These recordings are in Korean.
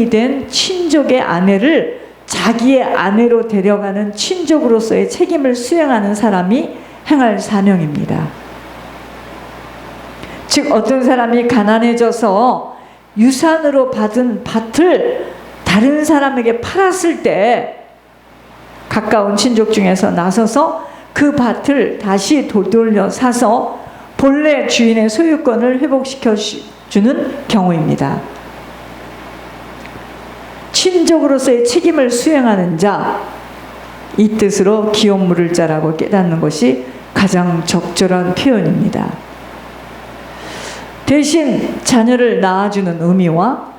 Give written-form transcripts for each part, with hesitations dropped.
이익이 된 친족의 아내를 자기의 아내로 데려가는 친족으로서의 책임을 수행하는 사람이 행할 사명입니다. 즉 어떤 사람이 가난해져서 유산으로 받은 밭을 다른 사람에게 팔았을 때 가까운 친족 중에서 나서서 그 밭을 다시 되돌려 사서 본래 주인의 소유권을 회복시켜 주는 경우입니다. 친족으로서의 책임을 수행하는 자, 이 뜻으로 기업 물을 자라고 깨닫는 것이 가장 적절한 표현입니다. 대신 자녀를 낳아주는 의미와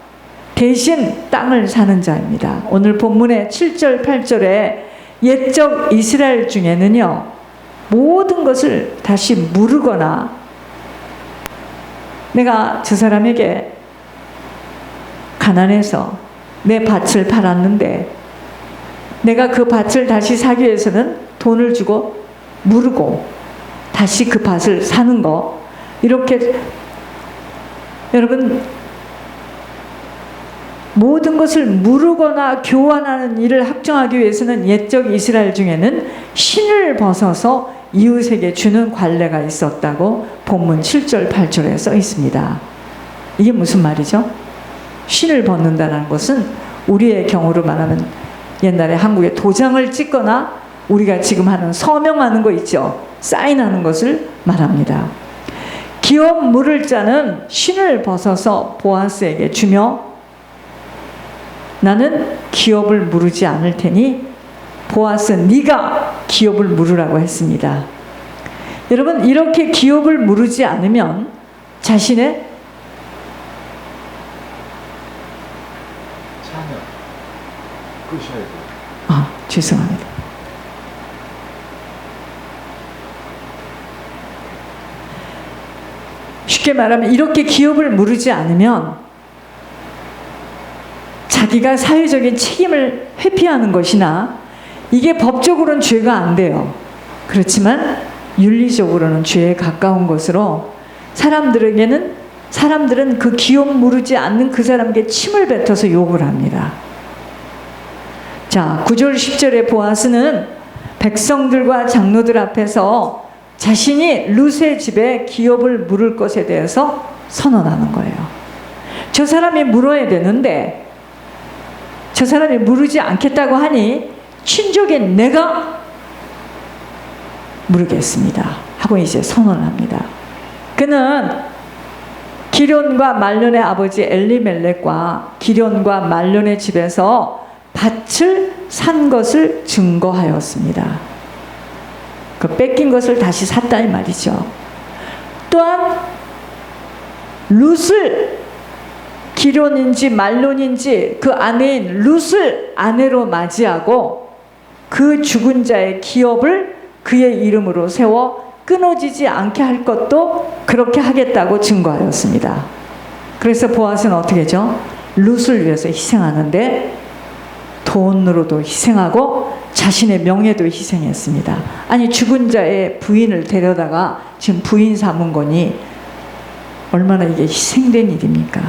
대신 땅을 사는 자입니다. 오늘 본문의 7절 8절에 옛적 이스라엘 중에는요, 모든 것을 다시 물으거나 내가 저 사람에게 가난해서 내 밭을 팔았는데 내가 그 밭을 다시 사기 위해서는 돈을 주고 물고 다시 그 밭을 사는 거, 이렇게 여러분 모든 것을 물으거나 교환하는 일을 확정하기 위해서는 옛적 이스라엘 중에는 신을 벗어서 이웃에게 주는 관례가 있었다고 본문 7절 8절에 써 있습니다. 이게 무슨 말이죠? 신을 벗는다는 것은 우리의 경우로 말하면 옛날에 한국에 도장을 찍거나 우리가 지금 하는 서명하는 거 있죠? 사인하는 것을 말합니다. 기업 물을 자는 신을 벗어서 보아스에게 주며 나는 기업을 물으지 않을 테니 보아스 네가 기업을 물으라고 했습니다. 여러분, 이렇게 기업을 물으지 않으면 자신의 자녀 끄셔야 돼요. 죄송합니다. 쉽게 말하면 이렇게 기업을 물으지 않으면 자기가 사회적인 책임을 회피하는 것이나 이게 법적으로는 죄가 안 돼요. 그렇지만 윤리적으로는 죄에 가까운 것으로 사람들은 그 기업 물으지 않는 그 사람에게 침을 뱉어서 욕을 합니다. 자, 9절 10절에 보아스는 백성들과 장로들 앞에서 자신이 룻의 집에 기업을 물을 것에 대해서 선언하는 거예요. 저 사람이 물어야 되는데 저 사람이 물으지 않겠다고 하니 친족인 내가 물으겠습니다 하고 이제 선언합니다. 그는 기련과 말론의 아버지 엘리멜렉과 기련과 말론의 집에서 밭을 산 것을 증거하였습니다. 그 뺏긴 것을 다시 샀다 이 말이죠. 또한 룻을 기련인지 말론인지 그 아내인 룻을 아내로 맞이하고 그 죽은 자의 기업을 그의 이름으로 세워 끊어지지 않게 할 것도 그렇게 하겠다고 증거하였습니다. 그래서 보아스는 어떻게 하죠? 룻을 위해서 희생하는데 돈으로도 희생하고 자신의 명예도 희생했습니다. 아니, 죽은 자의 부인을 데려다가 지금 부인 삼은 거니 얼마나 이게 희생된 일입니까?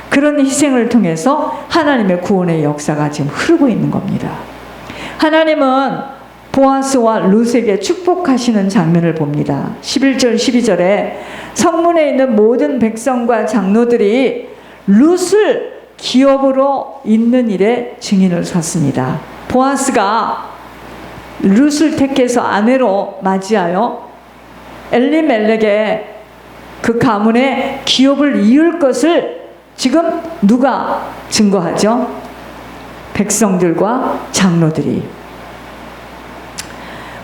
그런 희생을 통해서 하나님의 구원의 역사가 지금 흐르고 있는 겁니다. 하나님은 보아스와 룻에게 축복하시는 장면을 봅니다. 11절 12절에 성문에 있는 모든 백성과 장로들이 룻을 기업으로 잇는 일에 증인을 섰습니다. 보아스가 룻을 택해서 아내로 맞이하여 엘리멜렉의 그 가문에 기업을 이을 것을 지금 누가 증거하죠? 백성들과 장로들이.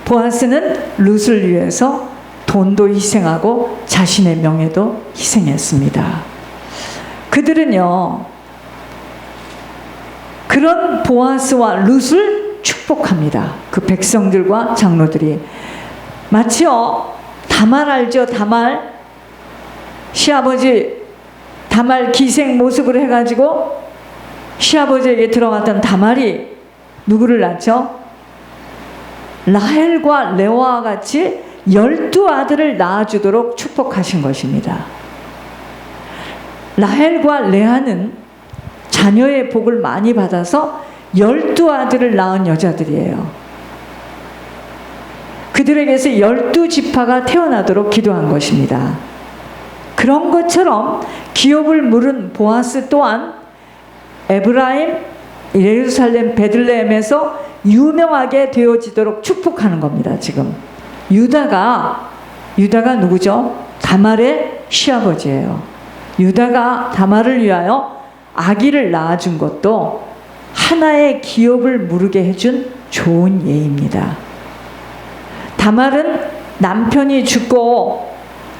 보아스는 룻을 위해서 돈도 희생하고 자신의 명예도 희생했습니다. 그들은요, 그런 보아스와 룻을 축복합니다. 그 백성들과 장로들이. 마치요, 다말 알죠? 다말. 시아버지 다말 기생 모습으로 해가지고 시아버지에게 들어왔던 다말이 누구를 낳죠? 라헬과 레와와 같이 12아들을 낳아주도록 축복하신 것입니다. 라헬과 레아는 자녀의 복을 많이 받아서 12아들을 낳은 여자들이에요. 그들에게서 12지파가 태어나도록 기도한 것입니다. 그런 것처럼 기업을 물은 보아스 또한 에브라임, 예루살렘, 베들레헴에서 유명하게 되어지도록 축복하는 겁니다. 지금 유다가 누구죠? 다말의 시아버지예요. 유다가 다말을 위하여 아기를 낳아준 것도 하나의 기업을 무르게 해준 좋은 예입니다. 다말은 남편이 죽고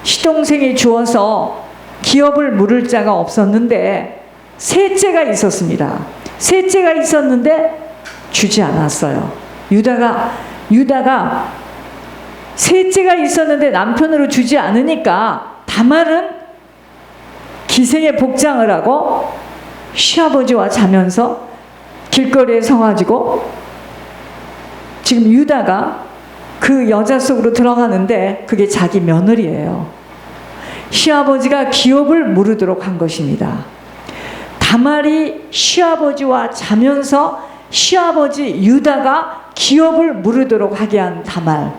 시동생이 죽어서 기업을 물을 자가 없었는데 셋째가 있었습니다. 셋째가 있었는데 주지 않았어요. 유다가 셋째가 있었는데 남편으로 주지 않으니까 다말은 기생의 복장을 하고 시아버지와 자면서 길거리에 서가지고 지금 유다가 그 여자 속으로 들어가는데 그게 자기 며느리예요. 시아버지가 기업을 무르도록 한 것입니다. 다말이 시아버지와 자면서 시아버지 유다가 기업을 무르도록 하게 한 다말.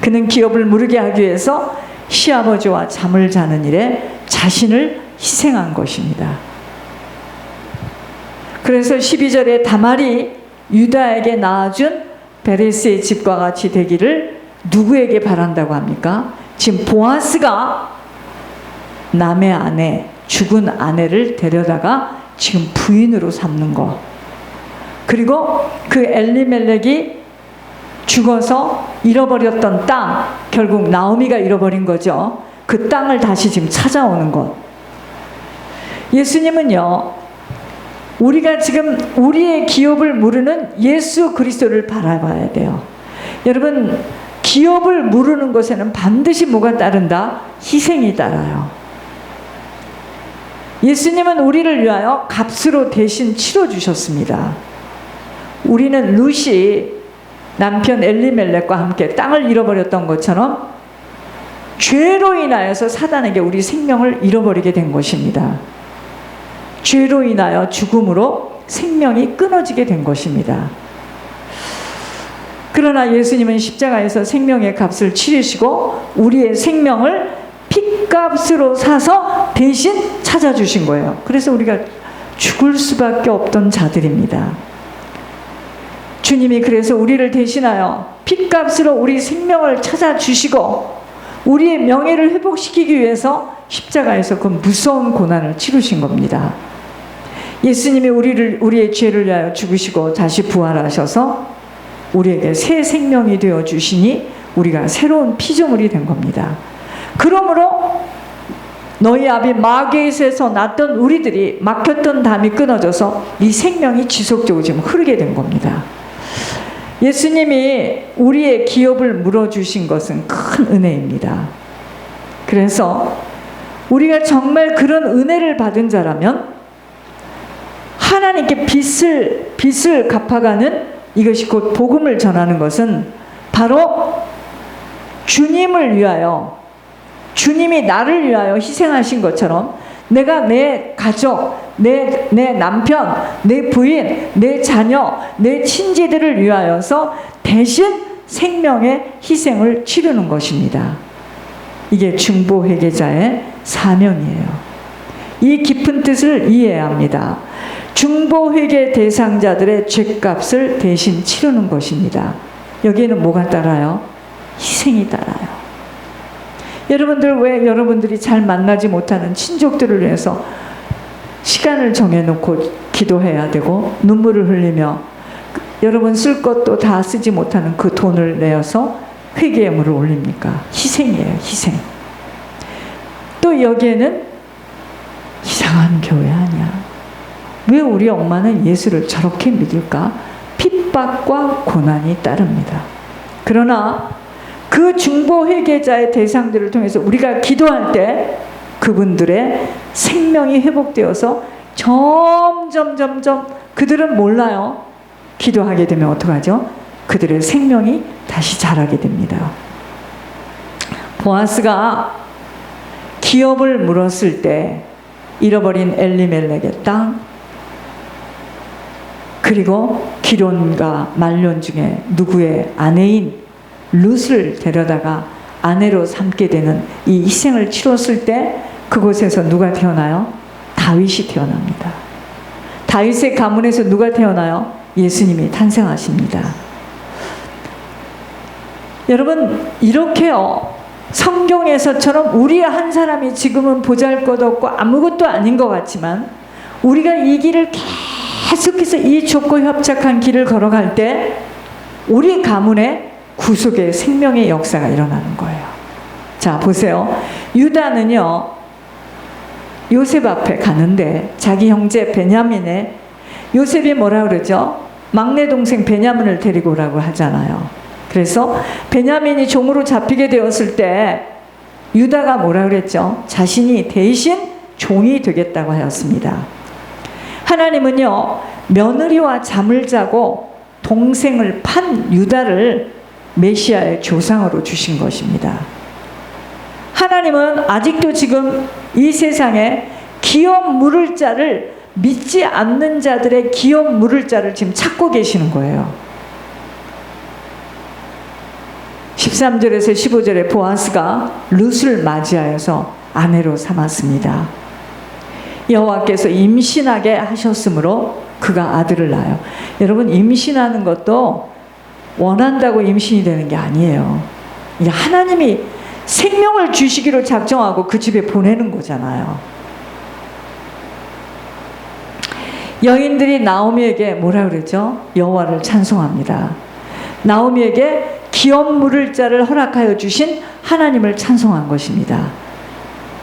그는 기업을 무르게 하기 위해서 시아버지와 잠을 자는 일에 자신을 희생한 것입니다. 그래서 12절에 다말이 유다에게 낳아준 베레스의 집과 같이 되기를 누구에게 바란다고 합니까? 지금 보아스가 남의 아내, 죽은 아내를 데려다가 지금 부인으로 삼는 거. 그리고 그 엘리멜렉이 죽어서 잃어버렸던 땅, 결국 나오미가 잃어버린 거죠. 그 땅을 다시 지금 찾아오는 것. 예수님은요, 우리가 지금 우리의 기업을 무르는 예수 그리스도를 바라봐야 돼요. 여러분, 기업을 무르는 것에는 반드시 뭐가 따른다? 희생이 따라요. 예수님은 우리를 위하여 값으로 대신 치러주셨습니다. 우리는 룻이 남편 엘리멜렉과 함께 땅을 잃어버렸던 것처럼 죄로 인하여서 사단에게 우리 생명을 잃어버리게 된 것입니다. 죄로 인하여 죽음으로 생명이 끊어지게 된 것입니다. 그러나 예수님은 십자가에서 생명의 값을 치르시고 우리의 생명을 핏값으로 사서 대신 찾아주신 거예요. 그래서 우리가 죽을 수밖에 없던 자들입니다. 주님이 그래서 우리를 대신하여 핏값으로 우리 생명을 찾아주시고 우리의 명예를 회복시키기 위해서 십자가에서 그 무서운 고난을 치르신 겁니다. 예수님이 우리의 죄를 위하여 죽으시고 다시 부활하셔서 우리에게 새 생명이 되어 주시니 우리가 새로운 피조물이 된 겁니다. 그러므로 너희 아비 마게에서 났던 우리들이 막혔던 담이 끊어져서 이 생명이 지속적으로 지금 흐르게 된 겁니다. 예수님이 우리의 기업을 물어주신 것은 큰 은혜입니다. 그래서 우리가 정말 그런 은혜를 받은 자라면 하나님께 빚을 갚아가는 이것이 곧 복음을 전하는 것은 바로 주님을 위하여, 주님이 나를 위하여 희생하신 것처럼 내가 내 가족, 내 남편, 내 부인, 내 자녀, 내 친지들을 위하여서 대신 생명의 희생을 치르는 것입니다. 이게 중보회개자의 사명이에요. 이 깊은 뜻을 이해해야 합니다. 중보회개 대상자들의 죄값을 대신 치르는 것입니다. 여기에는 뭐가 따라요? 희생이 따라요. 여러분들, 왜 여러분들이 잘 만나지 못하는 친족들을 위해서 시간을 정해놓고 기도해야 되고 눈물을 흘리며 여러분 쓸 것도 다 쓰지 못하는 그 돈을 내어서 회개물을 올립니까? 희생이에요, 희생. 또 여기에는 이상한 교회 아니야. 왜 우리 엄마는 예수를 저렇게 믿을까? 핍박과 고난이 따릅니다. 그러나 그 중보 회개자의 대상들을 통해서 우리가 기도할 때 그분들의 생명이 회복되어서 점점 그들은 몰라요. 기도하게 되면 어떡하죠? 그들의 생명이 다시 자라게 됩니다. 보아스가 기업을 물었을 때 잃어버린 엘리멜렉의 땅, 그리고 기론과 말론 중에 누구의 아내인 룻을 데려다가 아내로 삼게 되는 이 희생을 치렀을 때 그곳에서 누가 태어나요? 다윗이 태어납니다. 다윗의 가문에서 누가 태어나요? 예수님이 탄생하십니다. 여러분, 이렇게요, 성경에서처럼 우리 한 사람이 지금은 보잘것없고 아무것도 아닌 것 같지만 우리가 이 길을 계속해서 이 좁고 협착한 길을 걸어갈 때 우리 가문에 구속의 생명의 역사가 일어나는 거예요. 자, 보세요. 유다는요, 요셉 앞에 가는데 자기 형제 베냐민의, 요셉이 뭐라 그러죠? 막내 동생 베냐민을 데리고 오라고 하잖아요. 그래서 베냐민이 종으로 잡히게 되었을 때 유다가 뭐라 그랬죠? 자신이 대신 종이 되겠다고 하였습니다. 하나님은요, 며느리와 잠을 자고 동생을 판 유다를 메시아의 조상으로 주신 것입니다. 하나님은 아직도 지금 이 세상에 기업 물을 자를, 믿지 않는 자들의 기업 물을 자를 지금 찾고 계시는 거예요. 13절에서 15절에 보아스가 룻을 맞이하여서 아내로 삼았습니다. 여호와께서 임신하게 하셨으므로 그가 아들을 낳아요. 여러분, 임신하는 것도 원한다고 임신이 되는 게 아니에요. 이게 하나님이 생명을 주시기로 작정하고 그 집에 보내는 거잖아요. 여인들이 나오미에게 뭐라 그러죠? 여호와를 찬송합니다. 나오미에게 기업 물을 자를 허락하여 주신 하나님을 찬송한 것입니다.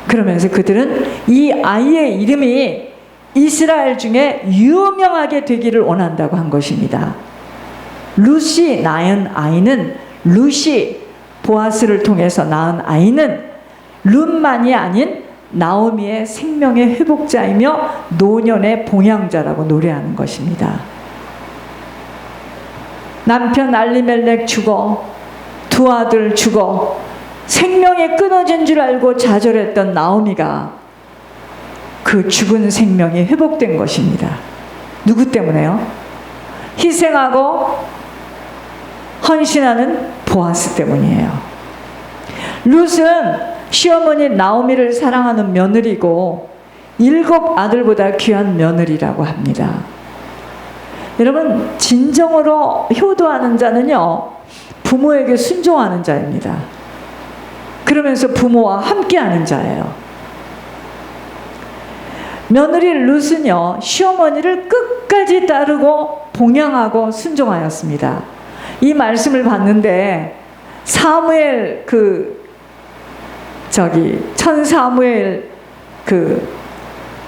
그러면서 그들은 이 아이의 이름이 이스라엘 중에 유명하게 되기를 원한다고 한 것입니다. 룻이 낳은 아이는, 룻이 보아스를 통해서 낳은 아이는 룻만이 아닌 나오미의 생명의 회복자이며 노년의 봉양자라고 노래하는 것입니다. 남편 알리멜렉 죽어, 두 아들 죽어, 생명이 끊어진 줄 알고 좌절했던 나오미가 그 죽은 생명이 회복된 것입니다. 누구 때문에요? 희생하고 헌신하는 보아스 때문이에요. 룻은 시어머니 나오미를 사랑하는 며느리고 7 아들보다 귀한 며느리라고 합니다. 여러분, 진정으로 효도하는 자는요, 부모에게 순종하는 자입니다. 그러면서 부모와 함께하는 자예요. 며느리 룻은요, 시어머니를 끝까지 따르고 봉양하고 순종하였습니다. 이 말씀을 봤는데 사무엘 천 사무엘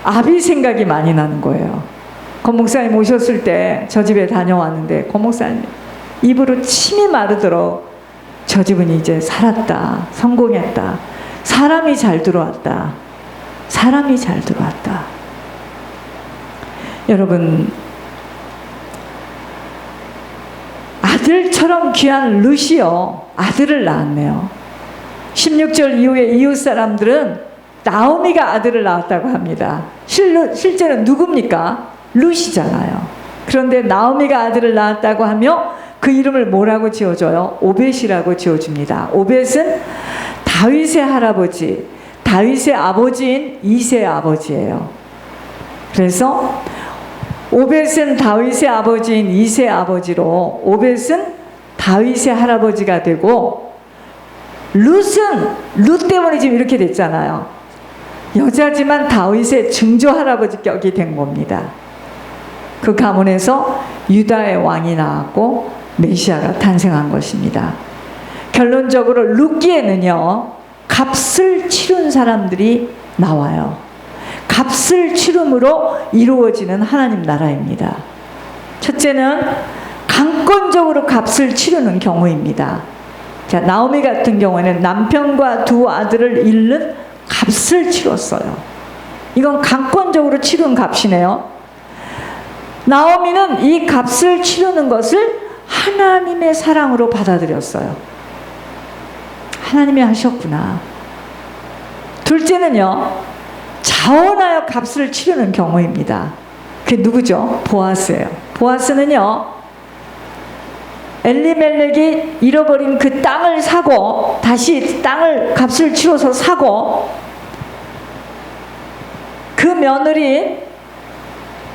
아비 생각이 많이 나는 거예요. 권 목사님 오셨을 때 저 집에 다녀왔는데 권 목사님 입으로 침이 마르도록 저 집은 이제 살았다, 성공했다, 사람이 잘 들어왔다, 사람이 잘 들어왔다. 여러분, 아들처럼 귀한 룻이요, 아들을 낳았네요. 16절 이후에 이웃 사람들은 나오미가 아들을 낳았다고 합니다. 실제로 누굽니까? 룻이잖아요. 그런데 나오미가 아들을 낳았다고 하며 그 이름을 뭐라고 지어줘요? 오벳이라고 지어줍니다. 오벳은 다윗의 할아버지, 다윗의 아버지인 이새의 아버지예요. 그래서 오벳은 다윗의 아버지인 이새의 아버지로 오벳은 다윗의 할아버지가 되고, 룻은 룻 때문에 지금 이렇게 됐잖아요. 여자지만 다윗의 증조 할아버지 격이 된 겁니다. 그 가문에서 유다의 왕이 나왔고 메시아가 탄생한 것입니다. 결론적으로 룻기에는요, 값을 치른 사람들이 나와요. 값을 치름으로 이루어지는 하나님 나라입니다. 첫째는 강권적으로 값을 치르는 경우입니다. 자, 나오미 같은 경우에는 남편과 2 아들을 잃는 값을 치렀어요. 이건 강권적으로 치른 값이네요. 나오미는 이 값을 치르는 것을 하나님의 사랑으로 받아들였어요. 하나님이 하셨구나. 둘째는요, 자원하여 값을 치르는 경우입니다. 그게 누구죠? 보아스예요. 보아스는요, 엘리멜렉이 잃어버린 그 땅을 사고, 다시 땅을 값을 치러서 사고, 그 며느리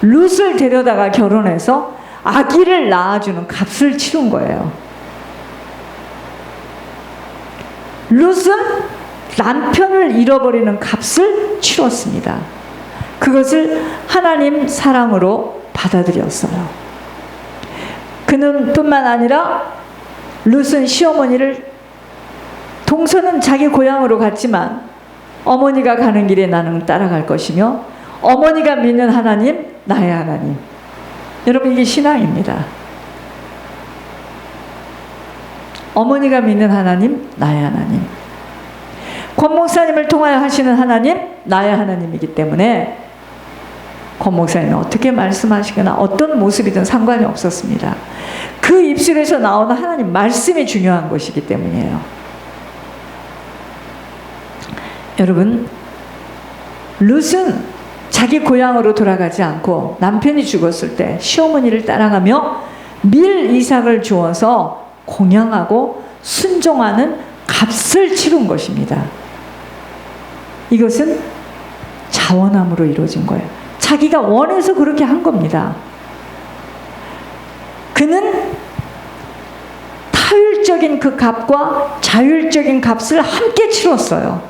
룻을 데려다가 결혼해서 아기를 낳아주는 값을 치른 거예요. 룻은 남편을 잃어버리는 값을 치렀습니다. 그것을 하나님 사랑으로 받아들였어요. 그는 뿐만 아니라 룻은 시어머니를, 동서는 자기 고향으로 갔지만 어머니가 가는 길에 나는 따라갈 것이며 어머니가 믿는 하나님, 나의 하나님. 여러분, 이게 신앙입니다. 어머니가 믿는 하나님, 나의 하나님. 권 목사님을 통하여 하시는 하나님, 나의 하나님이기 때문에 권 목사님은 어떻게 말씀하시거나 어떤 모습이든 상관이 없었습니다. 그 입술에서 나오는 하나님 말씀이 중요한 것이기 때문이에요. 여러분, 룻은 자기 고향으로 돌아가지 않고 남편이 죽었을 때 시어머니를 따라가며 밀 이삭을 주어서 공양하고 순종하는 값을 치른 것입니다. 이것은 자원함으로 이루어진 거예요. 자기가 원해서 그렇게 한 겁니다. 그는 타율적인 그 값과 자율적인 값을 함께 치렀어요.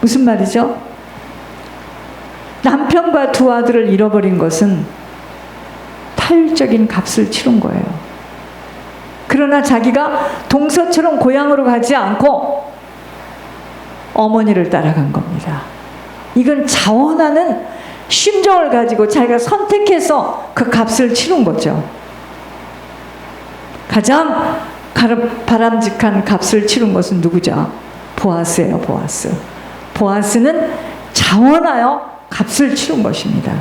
무슨 말이죠? 남편과 두 아들을 잃어버린 것은 타율적인 값을 치른 거예요. 그러나 자기가 동서처럼 고향으로 가지 않고 어머니를 따라간 겁니다. 이건 자원하는 심정을 가지고 자기가 선택해서 그 값을 치른 거죠. 가장 바람직한 값을 치른 것은 누구죠? 보아스예요. 보아스. 보아스는 자원하여 값을 치른 것입니다.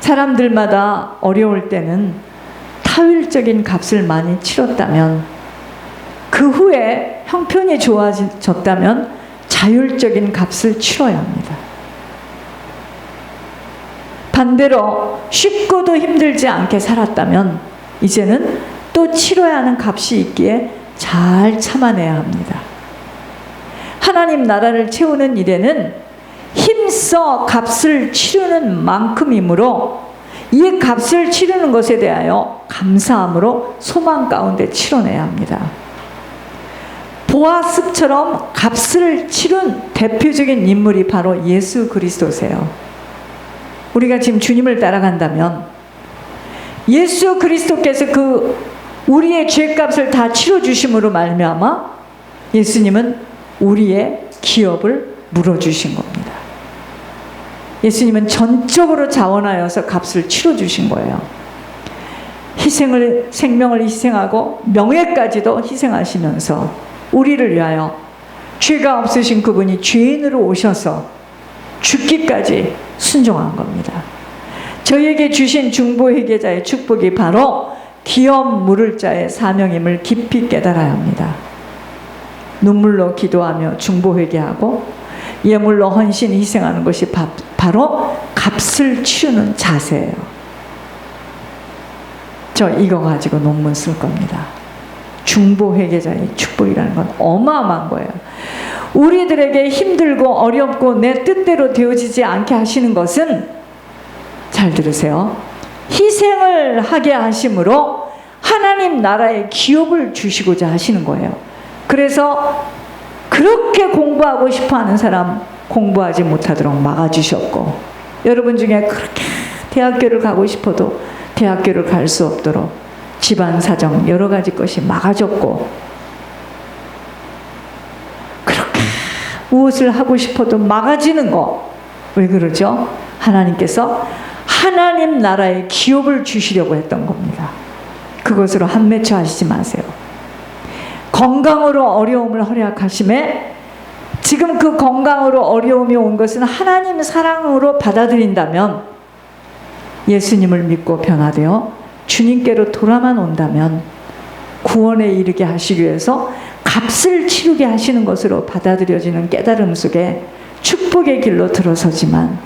사람들마다 어려울 때는 타율적인 값을 많이 치렀다면, 그 후에 형편이 좋아졌다면 자율적인 값을 치러야 합니다. 반대로 쉽고도 힘들지 않게 살았다면 이제는 또 치러야 하는 값이 있기에 잘 참아내야 합니다. 하나님 나라를 채우는 일에는 힘써 값을 치르는 만큼이므로 이 값을 치르는 것에 대하여 감사함으로 소망 가운데 치러내야 합니다. 보아스처럼 값을 치른 대표적인 인물이 바로 예수 그리스도세요. 우리가 지금 주님을 따라간다면 예수 그리스도께서 그 우리의 죄값을 다 치러주심으로 말미암아 예수님은 우리의 기업을 물어주신 겁니다. 예수님은 전적으로 자원하여서 값을 치러주신 거예요. 생명을 희생하고 명예까지도 희생하시면서 우리를 위하여 죄가 없으신 그분이 죄인으로 오셔서 죽기까지 순종한 겁니다. 저희에게 주신 중보회개자의 축복이 바로 기업 물을 자의 사명임을 깊이 깨달아야 합니다. 눈물로 기도하며 중보회개하고 예물로 헌신 희생하는 것이 바로 값을 치르는 자세예요. 저 이거 가지고 논문 쓸 겁니다. 중보회개자의 축복이라는 건 어마어마한 거예요. 우리들에게 힘들고 어렵고 내 뜻대로 되어지지 않게 하시는 것은, 잘 들으세요, 희생을 하게 하심으로 하나님 나라의 기업을 주시고자 하시는 거예요. 그래서 그렇게 공부하고 싶어하는 사람 공부하지 못하도록 막아주셨고, 여러분 중에 그렇게 대학교를 가고 싶어도 대학교를 갈 수 없도록 집안 사정 여러 가지 것이 막아줬고, 그렇게 무엇을 하고 싶어도 막아지는 거, 왜 그러죠? 하나님께서 하나님 나라의 기업을 주시려고 했던 겁니다. 그것으로 한맺혀 하시지 마세요. 건강으로 어려움을 허락하심에 지금 그 건강으로 어려움이 온 것은 하나님 사랑으로 받아들인다면, 예수님을 믿고 변화되어 주님께로 돌아만 온다면 구원에 이르게 하시기 위해서 값을 치르게 하시는 것으로 받아들여지는 깨달음 속에 축복의 길로 들어서지만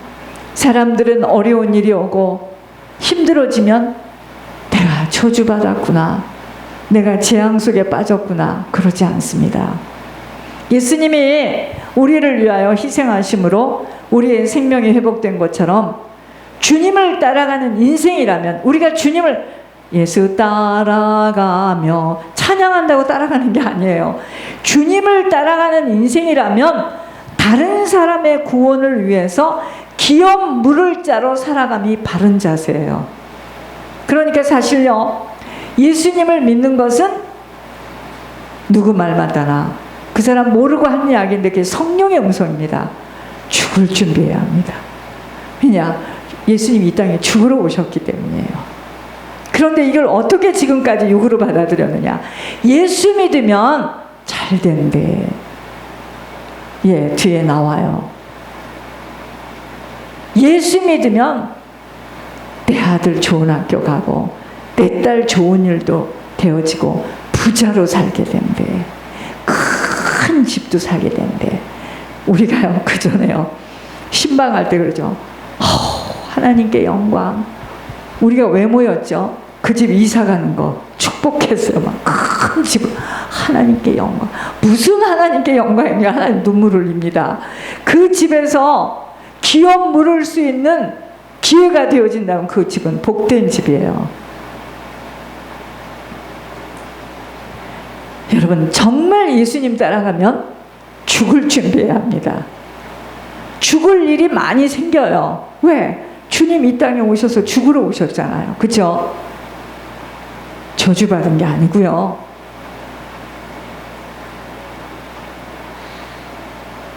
사람들은 어려운 일이 오고 힘들어지면 내가 저주받았구나, 내가 재앙 속에 빠졌구나, 그러지 않습니다. 예수님이 우리를 위하여 희생하심으로 우리의 생명이 회복된 것처럼 주님을 따라가는 인생이라면, 우리가 주님을 예수 따라가며 찬양한다고 따라가는 게 아니에요. 주님을 따라가는 인생이라면 다른 사람의 구원을 위해서 기업 물을 자로 살아감이 바른 자세예요. 그러니까 사실요, 예수님을 믿는 것은 누구 말 맞다나 그 사람 모르고 하는 이야기인데 그게 성령의 음성입니다. 죽을 준비해야 합니다. 왜냐? 예수님이 이 땅에 죽으러 오셨기 때문이에요. 그런데 이걸 어떻게 지금까지 육으로 받아들였느냐? 예수 믿으면 잘 된대. 예, 뒤에 나와요. 예수 믿으면 내 아들 좋은 학교 가고 내 딸 좋은 일도 되어지고 부자로 살게 된대. 큰 집도 사게 된대. 우리가요, 그전에요, 신방할 때 그러죠. 하나님께 영광. 우리가 왜 모였죠? 그 집 이사 가는 거 축복했어요. 막 큰 집을. 하나님께 영광. 무슨 하나님께 영광이냐? 하나님 눈물을 흘립니다. 그 집에서 기업 물을 수 있는 기회가 되어진다면 그 집은 복된 집이에요. 여러분, 정말 예수님 따라가면 죽을 준비해야 합니다. 죽을 일이 많이 생겨요. 왜? 주님 이 땅에 오셔서 죽으러 오셨잖아요. 그죠? 저주받은 게 아니고요.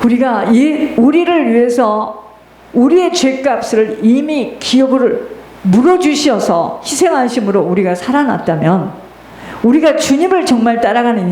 우리가 우리를 위해서 우리의 죄값을 이미 기업을 물어주셔서 희생하심으로 우리가 살아났다면, 우리가 주님을 정말 따라가는